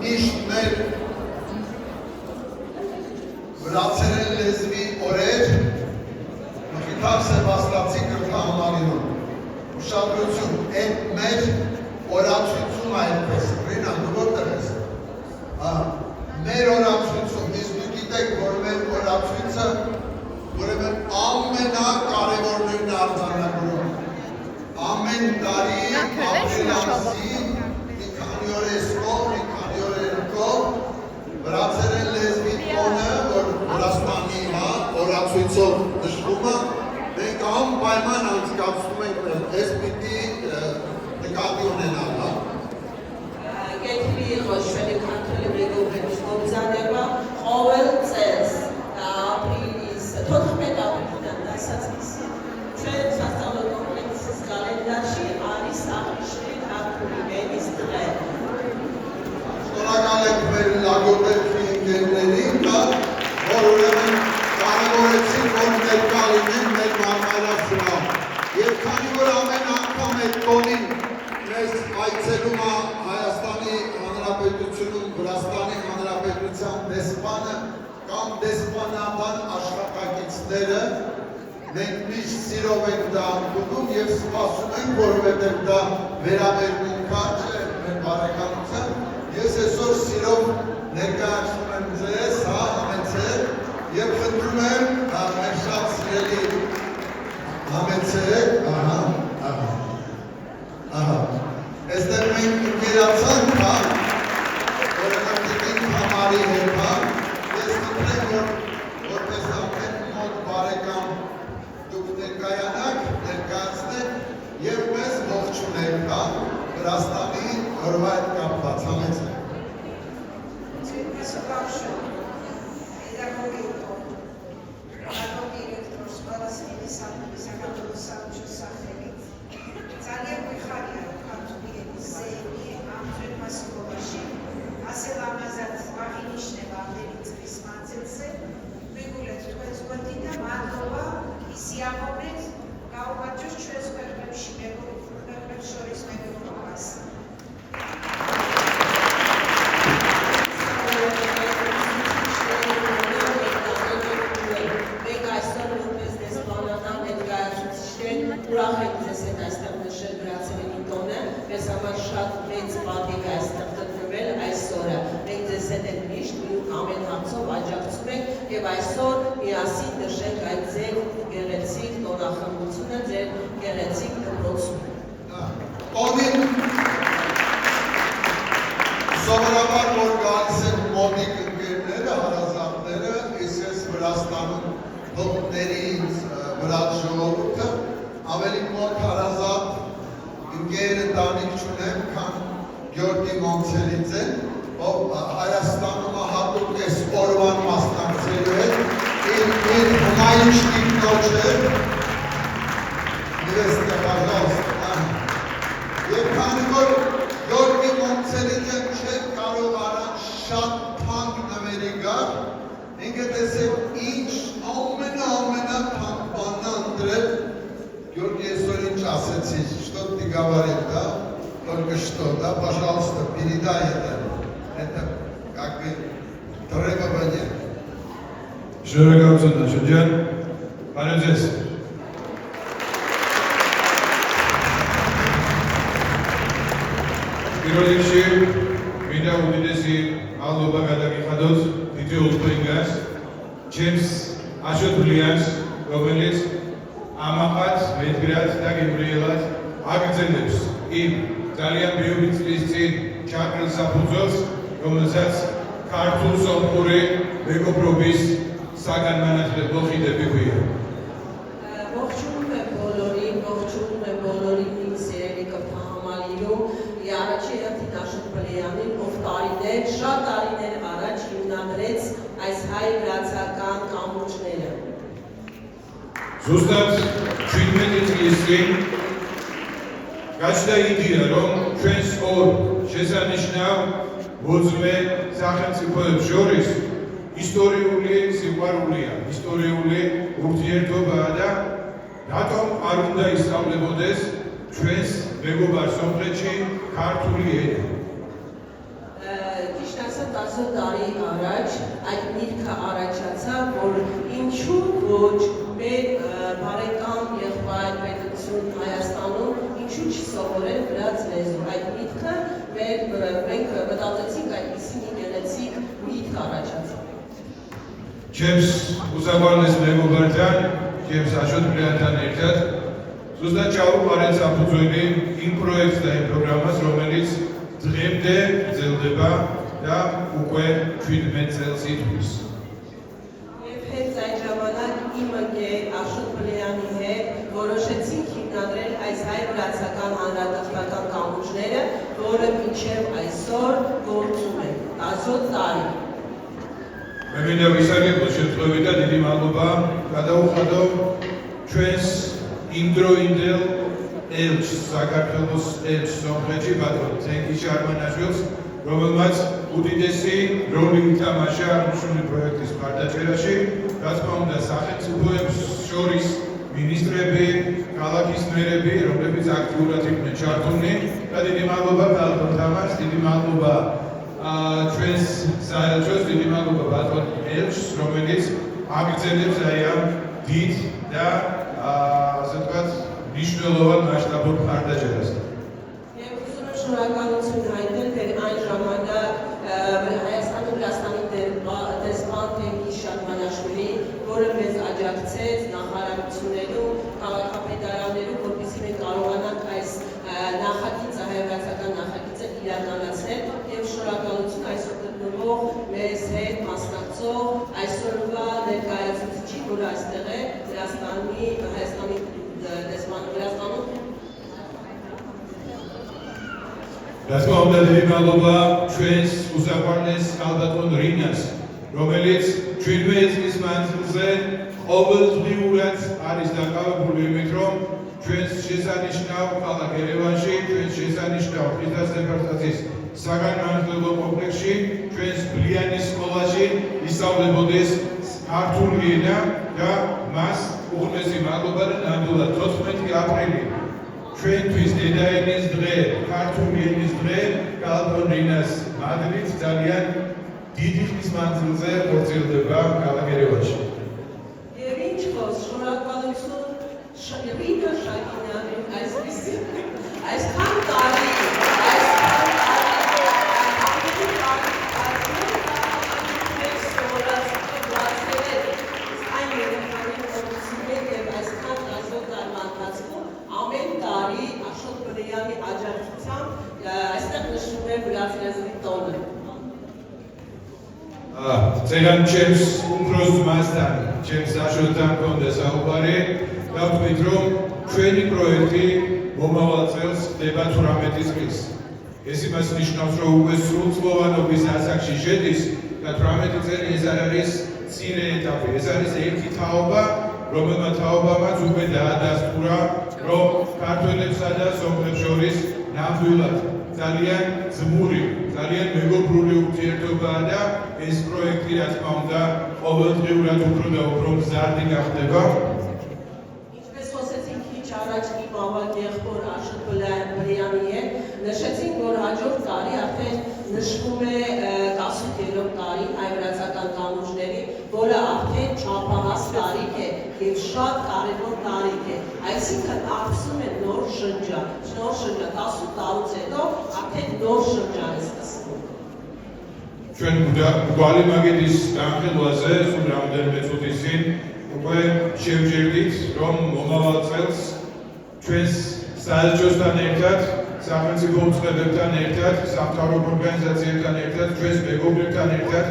միշտ մեր վրացերեն լեզվի օրեր մխիթար Սեբաստացի կրթահամարինում ուշադրություն այդ մեր օրացույցում այդպես Ռինա դու որտեղ ես մեր օրացույցում իսկ դու գիտեք որ մեր օրացույցը ուրեմն ամենակարևորն արձանագրում ամեն տարի ապրիլամսի մի քանի օր էսկով, մի քանի օր երկով վրացերեն լեզվի տոնը, որ Վրաստանի օրացույցով նշվում է, մենք անպայման անցկացնում ենք այս պիտի նկատի ունենալ։ Գեթրի խոշվելի կանտրելի մեգոբերուս գոմզանեղվա խովել ծես ապրիլիս, թոթմետ ապրիլიდან դասացիսի, չեն սաստալոգով մենքսիս կալենդաշի արիս աղրիշների հակուրի մենիս տղեր։ Շնորհակալ ենք մեր լագոբերքի ընկերներին, որ ուրեմն կարևորեցին, որ ներկա լինեն մեր մարմարաշրջանում։ Եվ քանի որ ամեն անգամ այդ տոնին մեզ այցելում է Հայաստանի Հանրապետությունում Վրաստանի Հանրապետության դեսպանը կամ դեսպանատան աշխատակիցները, մենք միշտ սիրով ենք դա ընդունում եւ սպասում ենք, որովհետեւ դա վերաբերմունք է մեր բարեկամության։ Ես այսօր սիրով ներկայացնում եմ ձեզ, համեցեք եւ խնդրում եմ մեր շատ սիրելի համեցեք, այստեղ մենք ընկերացանք, ուրեմն տիկին համարի հետ, ես խնդրեմ, որ որպես ամեն մոտ բարեկամ դուք ներկայանաք, ներկայացնեք եւ մեզ ողջունեք, Վրաստանի օրվա հետ կապված, համեցեք։ Ուրախ ենք ձեզ հետ այստեղ նշել վրացերենի տոնը, մեզ համար շատ մեծ պատիվ է այստեղ տնտվել այս օրը։ Մենք ձեզ հետ ենք միշտ ամեն հարցով աջակցում ենք եւ այսօր միասին նշենք այդ ձեր գեղեցիկ տոնախմբությունը, ձեր գեղեցիկ դպրոցում։ Տոնին սովորաբար որ գալիս են մոտիկ ընկերները, հարազատները, ես Վրաստանում հողներից վրաց ժողովուրդը ավելի մոտ հարազատ ընկեր ընտանիք չունեմ, քան Գյորգի Մոնցելիձեն, ով Հայաստանում հատուկ էս օրվան մասնակցելու է, իր հմայիչ տիկնոջը, նվեստը, պաժալստը, և քանի որ Գյորգի Մոնցելիձեն չէր կարող առանց շատ թանկ նվերի գար, ինքը տեսեք ինչ ամենաթանկ բանն անդրել Георгий Есорин асեցի, что ты говоришь, да? Только что, да, пожалуйста, передай это как бы требование. Շնորհակալություն Շրջան, բարև ձեզ։ Პირველ რიგში მინდა უდიდესი მადლობა გადაგიხადოთ დიდი უწყლინგას, ჩემს აშოტულიას, რომელიც ამაყად მედგრად და გემრიელად აგრძელებს იმ ძალიან ბევრი წლის წინ ჩაკრილ საფუძველს, რომელსაც ქართულ სომხური მეგობრობის საგანმანათლებლო ხიდები ქვია. Ողջունում եմ բոլորին իմ սիրելի կրթահամալիրում, առաջի հերթին Աշոտ Պլեյանին, ով շատ տարիներ առաջ հիմնադրեց այս հայ-վրացական կամուրջները։ Զուստად 17 წლის წინ გაჩნდა იდეა, რომ ჩვენს ორ შესანიშნავ მოძმე სახელმწიფოებს შორის ისტორიული სიყვარულია, ისტორიული ურთიერთობაა და რატომ არ უნდა ისწავლებოდეს ჩვენს მეგობარ სომხეთში ქართული ენა. Ճիշտ ասած 10 տարի առաջ այդ միտքը առաջացավ, որ ինչու ոչ մեր բարեկամ եղբայր պետություն Հայաստանում ինչու չսովորեն վրաց լեզու։ Այդ միտքը մենք մտածեցինք այդպիսի մի գեղեցիկ միտք առաջացավ։ Չեմս ուսաբանես մեկուղարդյան, չեմս աշոտ բրիանդան ներդատ, Սուզդա չավու բարենց ապուծույնի իմ պրոյեկտ է պրոգրամաս, ռոմենից ձղեմդ է, ձելդեպա, դա ուկու է չույն մեծ ձելսի դույս։ Եվ հենց այդ ժամանակ իմ ընկեր Աշոտ Բլեյանի հետ որոշեցինք հիմնադրել այս հայ-վրացական հանրադաշտական կամուրջները, որը մինչև այսօր գործում է 10 տարի։ Մեմինդավ իսագետ ոչետրովիտա դիդի մալոբա, կադաու խադով չուենս ինդրոինդել էլչ Սակարպելոս էլչ Սոմխեչի բատոն, ծենքիչի արմանաշյոց, ռոմըմած ուդիդեսի ռոլինգ թամաշի արմուշունի պրոյեկտիս պարտաչերաշի, ռացպաում դա սախեն ծուպոյებ շորիս մինիստրեբի, կալակիսներեբի, ռոմլեբից ակտիուրատիվն է չարտունի, դա դիդի մալոբա բալկոն թամաշ, դիդի մալոբա Չուենս սայլչոս դիդի մալոբա բատոն էլչ, ռոմենից ագիցենև զայամ դիդ դա ասետված նիշնոլովան մաշտաբոր պարտաչերս։ Եվ ուզում եմ շնորհակալություն հայտնել, որ այն ժամանակ Հայաստանի Վրաստանի դեսպան Թեմքի Շատմանաշվիլի, որը մեզ աջակցեց նախարարություններում, քաղաքապետարաններում, որպեսզի մենք կարողանանք այս նախագիծը, հայ-վրացական նախագիծը իրականացնել եւ շնորհակալություն այսօր գտնվող մեզ հետ մասնակցող այսօրվա ներկայացուցիչի, որը այստեղ է Հայաստանի դեսպանը Վրաստանում։ Դասպանում դա դիդի մալոբա չուենս ուսապարնես կալբատոն ռինաս, ռոմելից չույնվեց իսմանցուզ է օբլզվի ուրած արիստակավը բուրվի մետրոմ, չուենս շեսանիշնավ կալակ երևանշի, չուենս շեսանիշնավ պրիտաս դեպարտացիս սագան մանխլվո կոմպլեքշի, չուենս բլիանիս կոլաշի, իսավլեբոդես արդուր լինա, դա մաս ուղնեսի մալոբարը նանդուլա, թոսմետի ապրելի, չույն թույս դեդայենիս դղե, արդուր ենիս դղե, կալբոն ռինաս մադրից ծալյան դիդիխ իսմանցուզ է որցիլ դեպա կալակ երևանշի։ Եվ ինչ խոս, շնորհակալություն Շիրինա Շակինյանին այսքան տարի ամեն տարի Աշոտ Բլեյանի աջակցությամբ այստեղ նշվում է վրաց լեզվի տոնը։ Ծերան չեմս ուպրոս մաստան, չեմս աշոտան կոնդես աղուբարի, լավ մետրոմ չույնի պրոյեկտի ոմավացվելս դեպա թուրամետիզմից։ Ես իմաս նիշնավսրով ես սրուցլովանով ես ասակ շիշետիս, դա թուրամետիզեր եզարարիս սիրե էտապի, եզարիս էրքի թաոբա, ռոմեմա թաոբամած ուպե դահադաս թուրա, რომ ქართველებსა სომხებს შორის ნამდვილად ძალიან ძმური, ძალიან მეგობრული ურთიერთობაა და ეს პროექტი რა თქმა უნდა ყოველდღიურად უფრო და უფრო მზარდი გახდება. Ինչպես խոսեցինք քիչ առաջ իմ ավագ եղբոր Աշոտ Բլեյանի հետ, նշեցինք, որ հաջորդ տարի արդեն նշվում է 18-րդ տարի հայ-վրացական կամուրջների, որը արդեն չափահաս տարիք է եւ շատ կարևոր տարիք է։ Այսինքն ակսում է նոր շրջան, 10 տարուց հետո արդեն նոր շրջան է սկսվում։ Ჩვენ გვალი მაგეთის განხილვაზე სულ რამდენიმე წუთის წინ უკვე შევჯერდით, რომ მომავალ წელს ჩვენს საელჩოსთან ერთად, სახელმწიფო უწყებებთან ერთად, სამთავრობო ორგანიზაციებთან ერთად, ჩვენს მეგობრებთან ერთად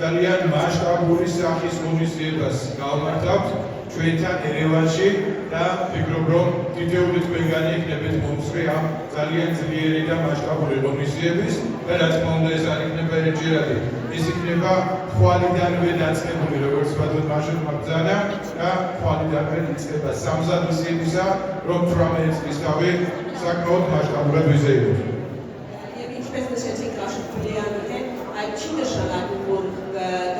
ძალიან მასშტაბური სახის ღონისძიებას გავმართავთ ჩვენთან ერევანში და ვფიქრობ, რომ თითოეული თქვენგანი იქნებით მომსწრე ამ ძალიან ძლიერი და მასშტაბური ღონისძიების და რა თქმა უნდა ეს არ იქნება ერთჯერადი. ეს იქნება თვალიდანვე დაწყებული, როგორც ვთქვათ, მაშინმა ბრძანა და თვალიდანვე იწყება სამზადისი იმისა, რომ 18 წლის თავი საკმაოდ მასშტაბურად ვიზეიროთ. Եվ ինչպես նշեցինք Աշոտ Բլեյանի հետ, այդ չի նշանակում, որ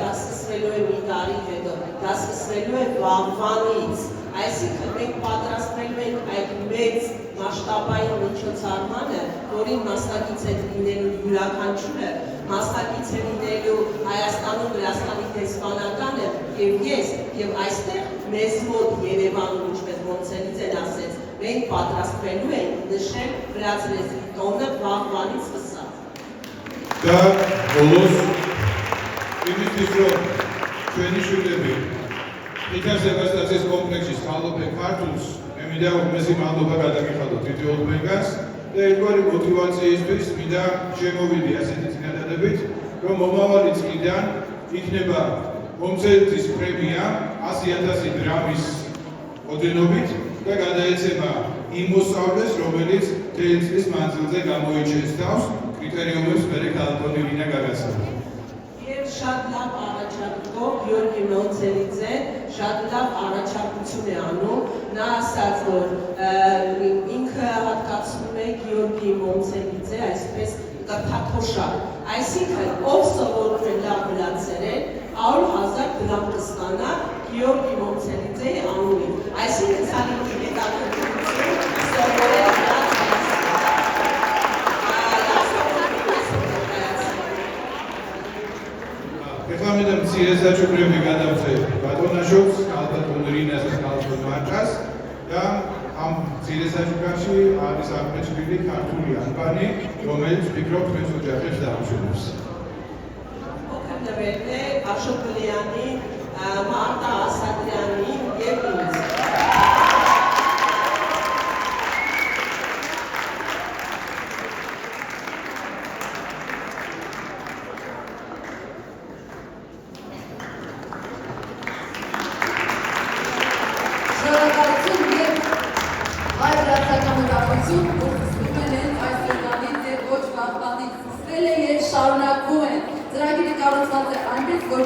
դա սկսվելու է մի տարի հետո, դա սկսվելու է վաղվանից։ Այսինքն մենք պատրաստվելու ենք այդ մեծ մասշտաբային միջոցառմանը, որին մասնակից են լինելու յուրաքանչյուրը մասնակից է լինելու Հայաստանում Վրաստանի դեսպանականը եւ ես եւ այստեղ մեզ մոտ Երևանում ինչպես Մոնցելիձեն ասեց, մենք պատրաստվելու ենք նշել վրացի տոնը վաղվանից սկսած։ Դա բոլոր იმისთვის რომ ჩვენი შვილები იქნებ ზეპასტაციის კომპლექსში სწავლობენ ქართულს, მე მინდა რომ მესი მადლობა გადაგიხადოთ თითოეულ ბენკას და ერთგვარი მოტივაციისთვის მინდა შემოვიდი ასეთი წინადადებით, რომ მომავალი წლიდან იქნება მომცემლის პრემია 100,000 დრამის ოდენობით და გადაეცემა იმ მოსწავლეს, რომელიც მთელი წლის მანძილზე გამოიჩენს თავს კრიტერიუმებს მერე ქალბატონი ვინა გაგაცნობს. Շատ լավ առաջարկով Գյորգի Մոնցելիձեն շատ լավ առաջարկություն է անում, նա ասաց, որ ինքը հատկացնում է Գյորգի Մոնցելիձե այսպես կրթաթոշակ, այսինքն ով սովորում է լավ վրացերեն 100,000 դրամ կստանա Գյորգի Մոնցելիձեի անունին, այսինքն ցանիքի հետաքրքրություն սովորել Ეხლა მცირე საჩუქრები გადავწე ბატონაშობს, ქალბატონ რინას და ქალბატონ მარკას და ამ მცირე საჩუქრებში არის აღმოჩენილი ქართული ანბანი, რომელიც ვფიქრობ თქვენს ოჯახებს დაამშვენებს. Օգտվելն է Աշոկլյանի, Մարտա Ասատրյանի եւ ինձ. Շարունակվում են ծրագիրը կառուցված է այնպես, որ